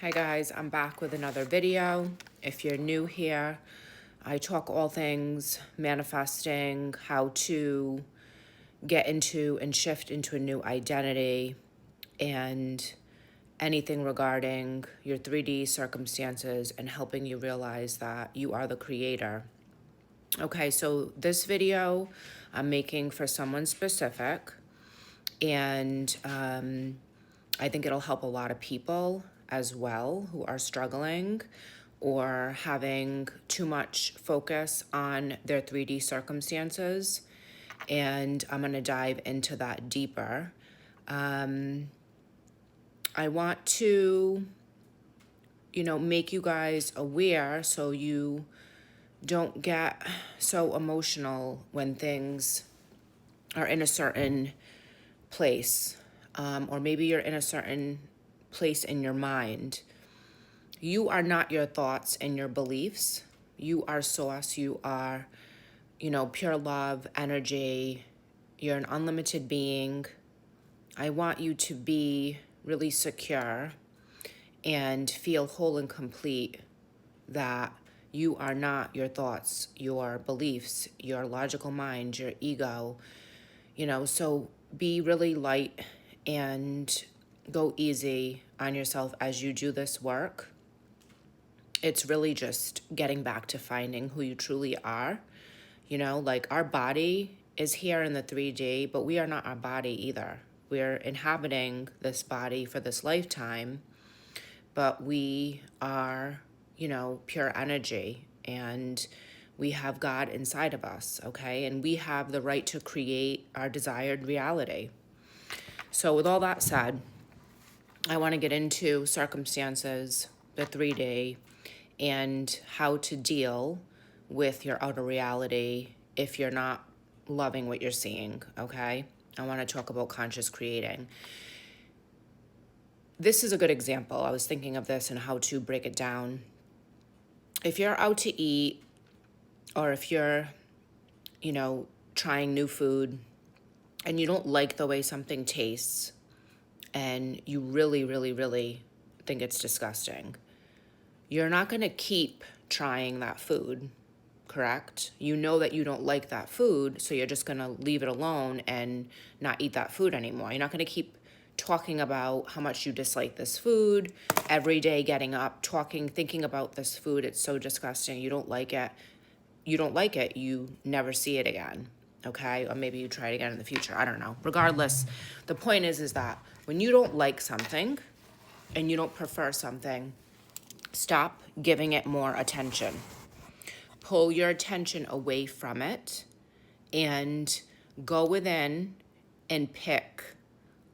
Hi guys, I'm back with another video. If you're new here, I talk all things manifesting, how to get into and shift into a new identity, and anything regarding your 3D circumstances and helping you realize that you are the creator. Okay, so this video I'm making for someone specific, and I think it'll help a lot of people as well who are struggling or having too much focus on their 3D circumstances. And I'm going to dive into that deeper. I want to, make you guys aware so you don't get so emotional when things are in a certain place, or maybe you're in a certain place in your mind. You are not your thoughts and your beliefs. You are source. You are, pure love, energy. You're an unlimited being. I want you to be really secure and feel whole and complete that you are not your thoughts, your beliefs, your logical mind, your ego, so be really light and go easy on yourself as you do this work. It's really just getting back to finding who you truly are. Like our body is here in the 3D, but we are not our body either. We're inhabiting this body for this lifetime, but we are, pure energy, and we have God inside of us, okay? And we have the right to create our desired reality. So with all that said, I want to get into circumstances, the 3D, and how to deal with your outer reality if you're not loving what you're seeing, okay? I want to talk about conscious creating. This is a good example. I was thinking of this and how to break it down. If you're out to eat, or if you're, trying new food and you don't like the way something tastes and you really, really, really think it's disgusting, you're not going to keep trying that food, correct? You know that you don't like that food, so you're just going to leave it alone and not eat that food anymore. You're not going to keep talking about how much you dislike this food every day, getting up, thinking about this food. It's so disgusting. You don't like it. You never see it again, okay? Or maybe you try it again in the future. I don't know. Regardless, the point is that when you don't like something and you don't prefer something, stop giving it more attention. Pull your attention away from it and go within and pick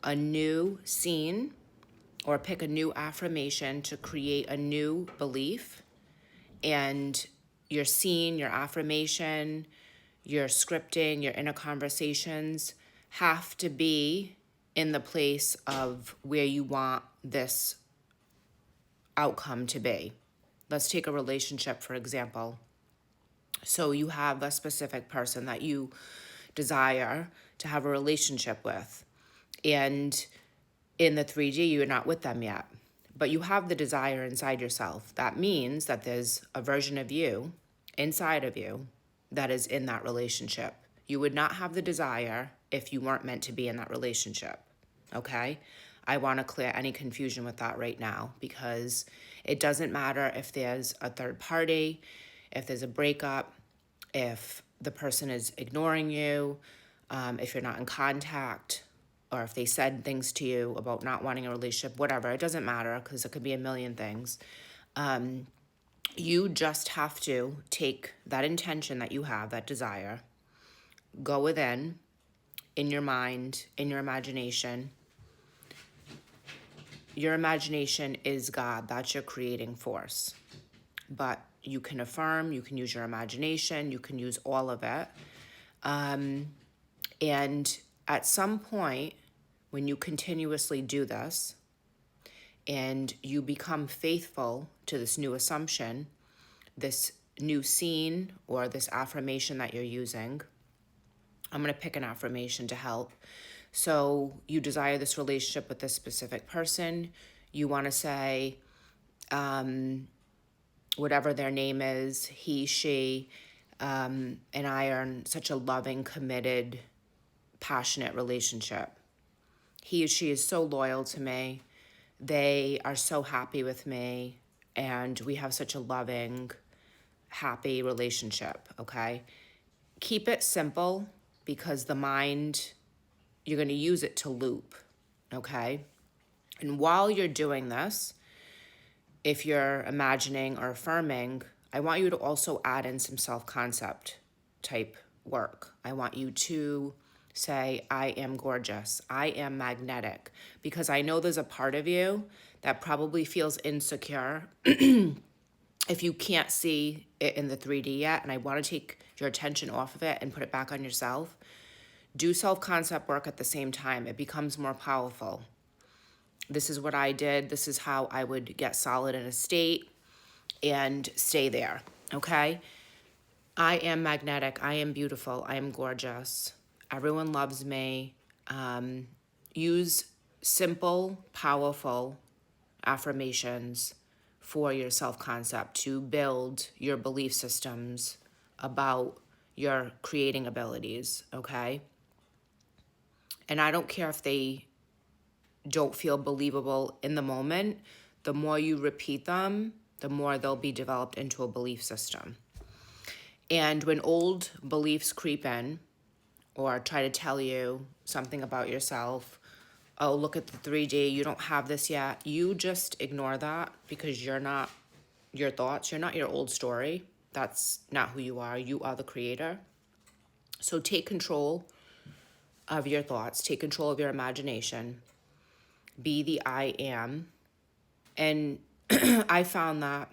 a new scene or pick a new affirmation to create a new belief. And your scene, your affirmation, your scripting, your inner conversations have to be in the place of where you want this outcome to be. Let's take a relationship, for example. So you have a specific person that you desire to have a relationship with. And in the 3D, you're not with them yet, but you have the desire inside yourself. That means that there's a version of you inside of you that is in that relationship. You would not have the desire if you weren't meant to be in that relationship, okay? I want to clear any confusion with that right now, because it doesn't matter if there's a third party, if there's a breakup, if the person is ignoring you, if you're not in contact, or if they said things to you about not wanting a relationship, whatever. It doesn't matter, because it could be a million things. You just have to take that intention that you have, that desire, go within, in your mind, in your imagination. Your imagination is God. That's your creating force. But you can affirm, you can use your imagination, you can use all of it. And at some point, when you continuously do this and you become faithful to this new assumption, this new scene, or this affirmation that you're using, I'm going to pick an affirmation to help. So you desire this relationship with this specific person. You want to say, whatever their name is, he, she, and I are in such a loving, committed, passionate relationship. He or she is so loyal to me. They are so happy with me, and we have such a loving, happy relationship, okay? Keep it simple, because the mind, you're going to use it to loop, okay? And while you're doing this, if you're imagining or affirming, I want you to also add in some self-concept type work. I want you to say, I am gorgeous, I am magnetic, because I know there's a part of you that probably feels insecure if you can't see it in the 3D yet, and I want to take your attention off of it and put it back on yourself. Do self-concept work at the same time. It becomes more powerful. This is what I did. This is how I would get solid in a state and stay there, okay? I am magnetic. I am beautiful. I am gorgeous. Everyone loves me. Use simple, powerful affirmations for your self-concept to build your belief systems about your creating abilities, okay? And I don't care if they don't feel believable in the moment. The more you repeat them, the more they'll be developed into a belief system. And when old beliefs creep in or try to tell you something about yourself, oh, look at the 3D, you don't have this yet, you just ignore that, because you're not your thoughts, you're not your old story. That's not who you are. You are the creator. So take control of your thoughts, take control of your imagination, be the I am. And I found that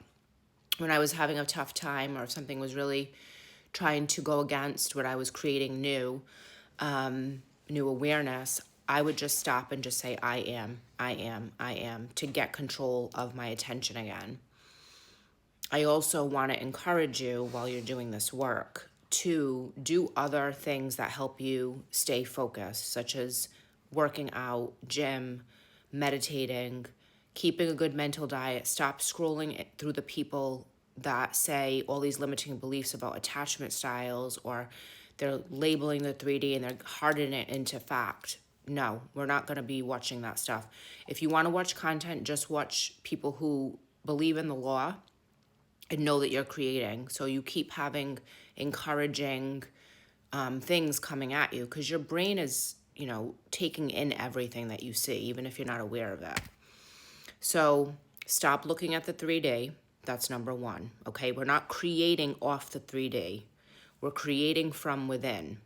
when I was having a tough time, or if something was really trying to go against what I was creating new awareness, I would just stop and just say, I am, I am, I am, to get control of my attention again. I also want to encourage you, while you're doing this work, to do other things that help you stay focused, such as working out, gym, meditating, keeping a good mental diet. Stop scrolling through the people that say all these limiting beliefs about attachment styles, or they're labeling the 3D and they're hardening it into fact. No, we're not going to be watching that stuff. If you want to watch content, just watch people who believe in the law and know that you're creating. So you keep having encouraging things coming at you, because your brain is, taking in everything that you see, even if you're not aware of it. So stop looking at the 3D. That's number one, okay? We're not creating off the 3D. We're creating from within.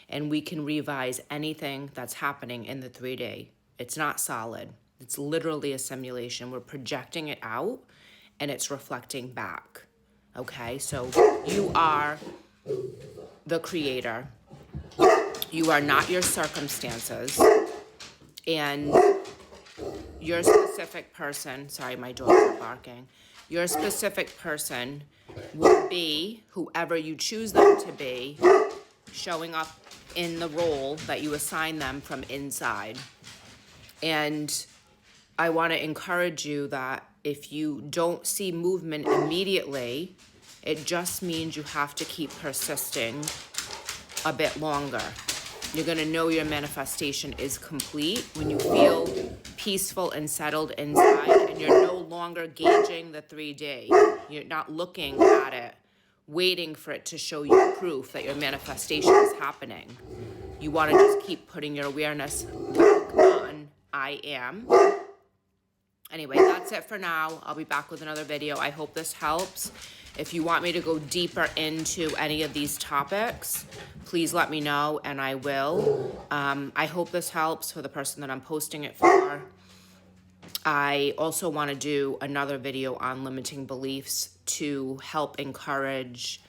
And we can revise anything that's happening in the 3D. It's not solid. It's literally a simulation. We're projecting it out, and it's reflecting back, okay? So you are the creator. You are not your circumstances. And your specific person, sorry, my dogs are barking. Your specific person will be whoever you choose them to be, showing up in the role that you assign them from inside. And I want to encourage you that if you don't see movement immediately, it just means you have to keep persisting a bit longer. You're going to know your manifestation is complete when you feel peaceful and settled inside, and you're no longer gauging the 3D. You're not looking at it, waiting for it to show you proof that your manifestation is happening. You want to just keep putting your awareness back on I am. Anyway, that's it for now. I'll be back with another video. I hope this helps. If you want me to go deeper into any of these topics, please let me know, and I will. I hope this helps for the person that I'm posting it for. I also want to do another video on limiting beliefs to help encourage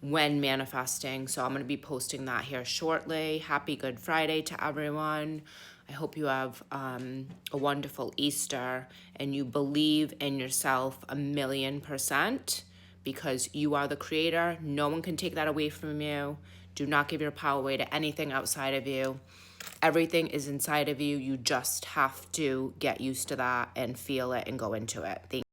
when manifesting. So I'm going to be posting that here shortly. Happy Good Friday to everyone. I hope you have a wonderful Easter, and you believe in yourself 1,000,000%, because you are the creator. No one can take that away from you. Do not give your power away to anything outside of you. Everything is inside of you. You just have to get used to that and feel it and go into it. Thank you.